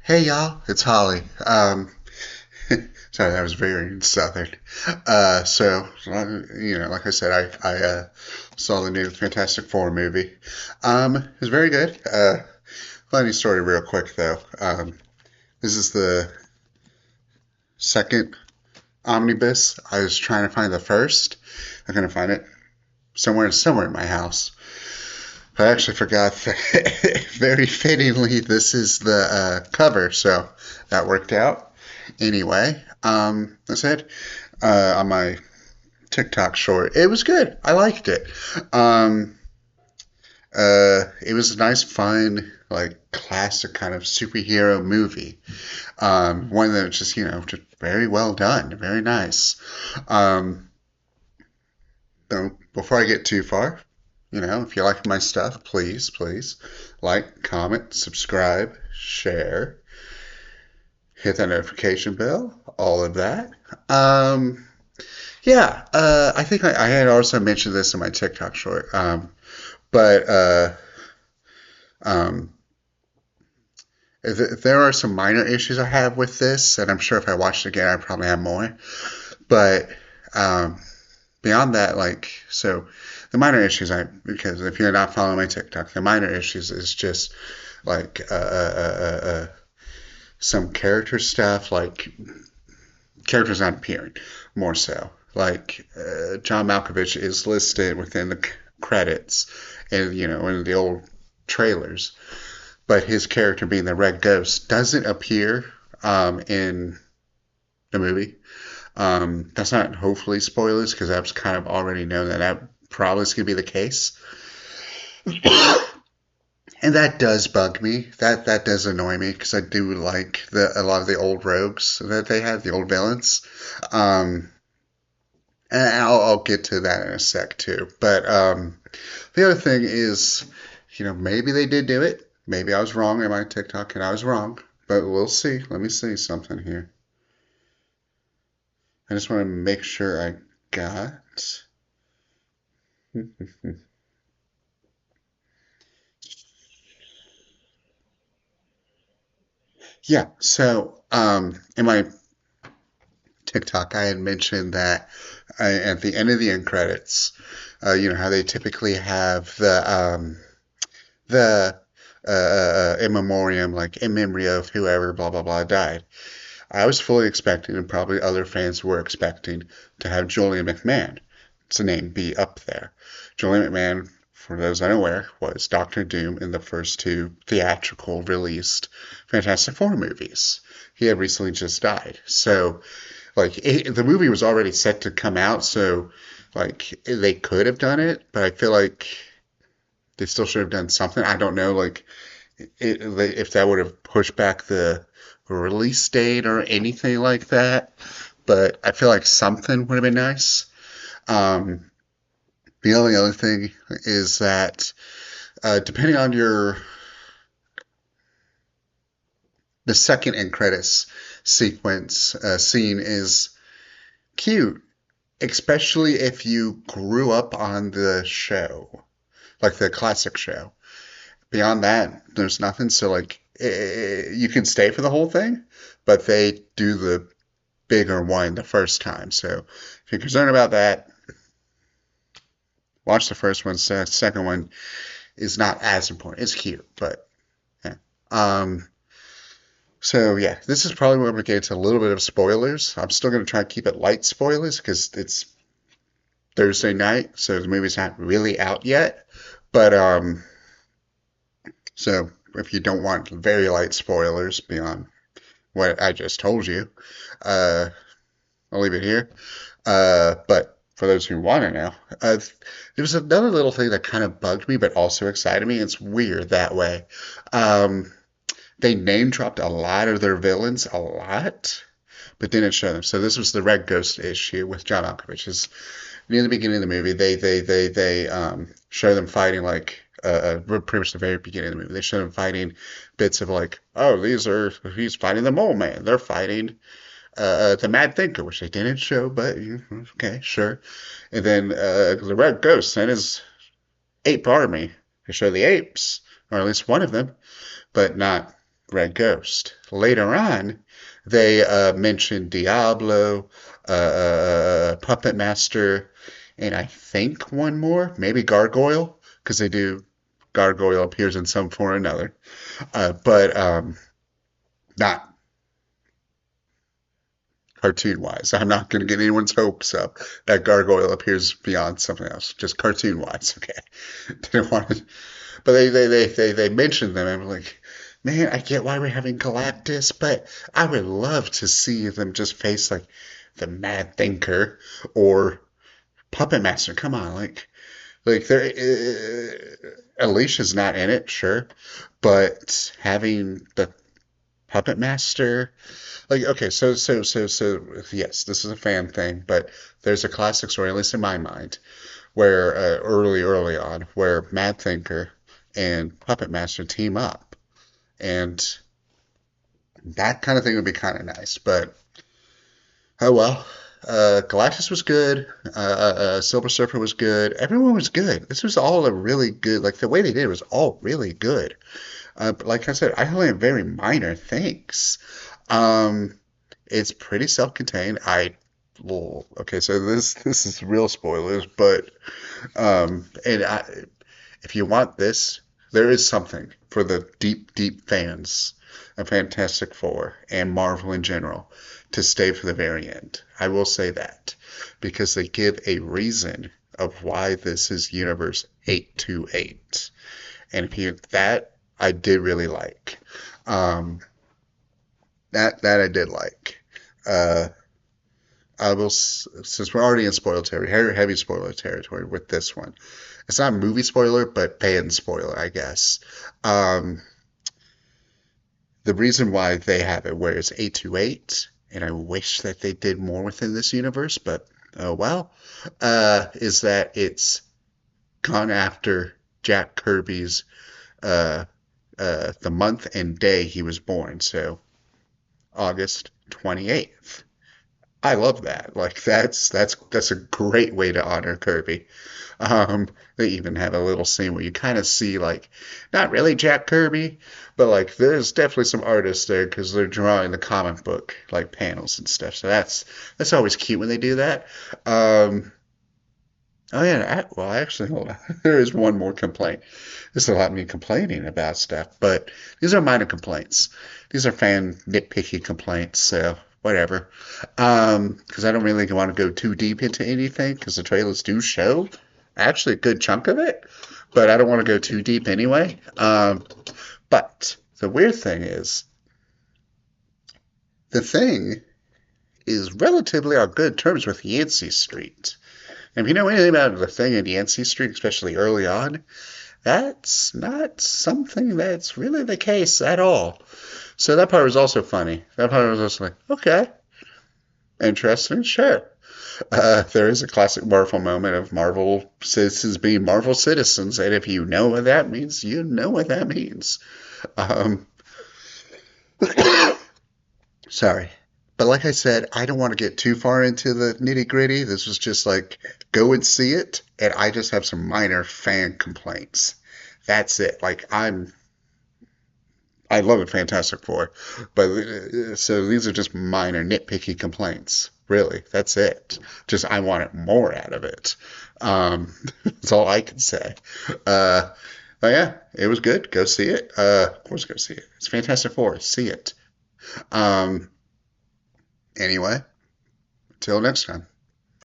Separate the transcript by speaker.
Speaker 1: Hey y'all, it's Holly. Sorry, that was very southern. Like I said, I saw the new Fantastic Four movie. It was very good. Funny story, real quick though. This is the second omnibus. I was trying to find the first. I couldn't find it somewhere in my house. I actually forgot that very fittingly, this is the cover, so that worked out. Anyway, that's it. On my TikTok short, it was good. I liked it. Um, it was a nice, fun, like classic kind of superhero movie. One that was just very well done, very nice. Um, so before I get too far, if you like my stuff, please like, comment, subscribe, share, hit that notification bell, all of that. Um, yeah, I think I had also mentioned this in my TikTok short, but um, there are some minor issues I have with this, and I'm sure if I watched it again, I'd probably have more. But um, beyond that, the minor issues, because if you're not following my TikTok, the minor issues is just like some character stuff, like characters not appearing, more so. Like John Malkovich is listed within the credits, and in the old trailers, but his character being the Red Ghost doesn't appear in the movie. That's not hopefully spoilers because I've kind of already known that probably is going to be the case. And that does bug me. That does annoy me because I do like a lot of the old rogues that they had, the old villains. Um, and I'll get to that in a sec too. But the other thing is, maybe they did do it. Maybe I was wrong in my TikTok and I was wrong. But we'll see. Let me see something here. I just want to make sure I got. Yeah, so in my TikTok, I had mentioned that at the end of the end credits, you know how they typically have the in memoriam, like in memory of whoever blah blah blah died. I was fully expecting, and probably other fans were expecting, to have Julian McMahon, its name, be up there. Julian McMahon, for those unaware, was Doctor Doom in the first two theatrical released Fantastic Four movies. He had recently just died. So, the movie was already set to come out, so, they could have done it, but I feel like they still should have done something. I don't know, if that would have pushed back the release date or anything like that, but I feel like something would have been nice. Um, the only other thing is that depending on the second end credits sequence scene is cute, especially if you grew up on the show, like the classic show. Beyond that, there's nothing. So you can stay for the whole thing, but they do the bigger one the first time. So if you're concerned about that, watch the first one. Second one is not as important. It's cute, but yeah. Um, so yeah, this is probably where we get into a little bit of spoilers. I'm still going to try to keep it light spoilers because it's Thursday night, so the movie's not really out yet. But so if you don't want very light spoilers beyond what I just told you, uh, I'll leave it here. But for those who want to know, there was another little thing that kind of bugged me, but also excited me. It's weird that way. Um, they name dropped a lot of their villains, a lot, but didn't show them. So this was the Red Ghost issue with John Malkovich. Is near the beginning of the movie, they show them fighting pretty much the very beginning of the movie. They show them fighting bits of oh, he's fighting the Mole Man. They're fighting the Mad Thinker, which they didn't show, but okay, sure. And then the Red Ghost and his ape army. They show the apes, or at least one of them, but not. Red Ghost. Later on, they mentioned Diablo, Puppet Master, and I think one more, maybe Gargoyle, because they do. Gargoyle appears in some form or another, but not cartoon wise. I'm not going to get anyone's hopes up that Gargoyle appears beyond something else. Just cartoon wise, okay? Didn't want to, but they mentioned them. I'm like, man, I get why we're having Galactus, but I would love to see them just face like the Mad Thinker or Puppet Master. Come on, like they're Alicia's not in it, sure, but having the Puppet Master, like, okay, so yes, this is a fan thing, but there's a classic story, at least in my mind, where early on, where Mad Thinker and Puppet Master team up, and that kind of thing would be kind of nice. But oh well. Galactus was good. Silver Surfer was good. Everyone was good. This was all a really good. Like the way they did it was all really good. But like I said, I only have very minor things. Um, it's pretty self-contained. Well, okay, so this is real spoilers, but if you want this, there is something for the deep fans of Fantastic Four and Marvel in general to stay for the very end. I will say that because they give a reason of why this is Universe 828. And if you that I did really like. Um, that I did like. Uh, I will since we're already in spoiler territory, heavy spoiler territory with this one. It's not a movie spoiler, but band spoiler, I guess. Um, the reason why they have it where it's 828, and I wish that they did more within this universe, but oh well, is that it's gone after Jack Kirby's uh, the month and day he was born, so August 28th. I love that. Like that's a great way to honor Kirby. They even have a little scene where you kind of see like not really Jack Kirby, but like there's definitely some artists there because they're drawing the comic book like panels and stuff. So that's always cute when they do that. Um, oh yeah, well actually hold on. There is one more complaint. This is a lot of me complaining about stuff, but these are minor complaints. These are fan nitpicky complaints, so whatever. Because I don't really want to go too deep into anything because the trailers do show actually a good chunk of it, but I don't want to go too deep anyway. But the weird thing is, the thing is relatively on good terms with Yancey Street. And if you know anything about the thing in Yancey Street, especially early on, that's not something that's really the case at all. So that part was also funny. That part was also like, okay, interesting, sure. There is a classic Marvel moment of Marvel citizens being Marvel citizens, and if you know what that means, you know what that means. Um, sorry. But like I said, I don't want to get too far into the nitty gritty. This was just like, go and see it, and I just have some minor fan complaints. That's it. Like, I love it, Fantastic Four, but so these are just minor nitpicky complaints. Really, that's it. Just I wanted more out of it. That's all I can say. Uh, but yeah, it was good. Go see it. Of course, go see it. It's Fantastic Four. See it. Um, anyway, till next time.